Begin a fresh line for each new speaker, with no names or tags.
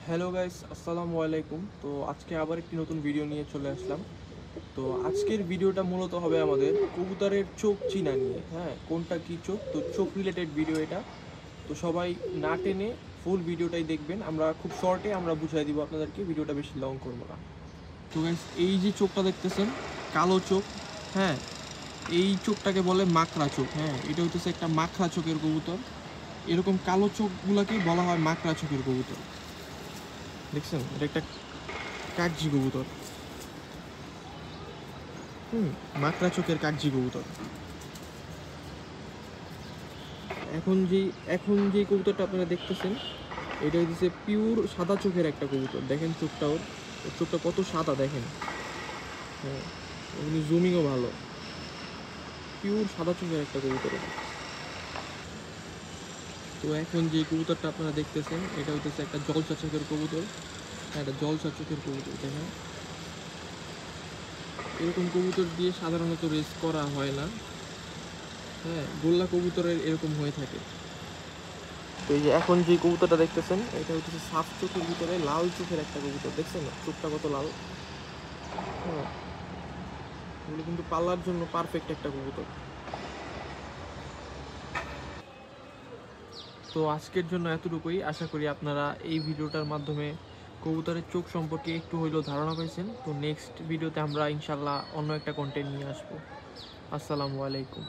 Hello guys, আসসালামু আলাইকুম। তো আজকে আবার একটি নতুন ভিডিও নিয়ে চলে আসলাম। তো আজকের ভিডিওটা মূলত হবে আমাদের কবুতরের চোখ চিনা নিয়ে। হ্যাঁ, কোনটা কি চোখ, তো চোখ রিলেটেড ভিডিও এটা। তো সবাই না টেনে ফুল ভিডিওটাই দেখবেন। আমরা খুব শর্টে আমরা বুঝাই দিব আপনাদেরকে, ভিডিওটা বেশি লং করবো না। তো গাইস, এই যে চোখটা দেখতেছেন, কালো চোখ, হ্যাঁ, এই চোখটাকে বলে মাকড়া চোখ। হ্যাঁ, এটা হইতেছে একটা মাকড়া চোখের কবুতর। এরকম কালো চোখগুলোকেই বলা হয় মাকড়া চোখের কবুতর। দেখছেন, এটা একটা কাকজি কবুতর। মাকড়া চোখের কাকজি কবুতর। এখন যে কবুতরটা আপনারা দেখতেছেন, এটা হচ্ছে পিওর সাদা চোখের একটা কবুতর। দেখেন চোখটা, ওর চোখটা কত সাদা দেখেন। হ্যাঁ, এমনি জুমিংও ভালো। পিওর সাদা চোখের একটা কবুতর এটা। তো এখন যে কবুতরটা আপনারা দেখতেছেন, এটা হইতেছে একটা জলসা চোখের কবুতর। হ্যাঁ, এটা জলসা চোখের কবুতর। দেখেন, এরকম কবুতর দিয়ে সাধারণত রেস করা হয় না। হ্যাঁ, গোল্লা কবুতরের এরকম হয়ে থাকে। তো এই যে এখন যে কবুতরটা দেখতেছেন, এটা হচ্ছে সাফ চোখের ভিতরে লাল চোখের একটা কবুতর। দেখছেন না চোখটা কত লাল? হ্যাঁ, এগুলো কিন্তু পালার জন্য পারফেক্ট একটা কবুতর। তো আজকের জন্য এতটুকুই। আশা করি আপনারা এই ভিডিওটার মাধ্যমে কবুতরের চোখ সম্পর্কে একটু হইলেও ধারণা পাইছেন। তো নেক্সট ভিডিওতে আমরা ইনশাল্লাহ অন্য একটা কন্টেন্ট নিয়ে আসবো। আসসালামু আলাইকুম।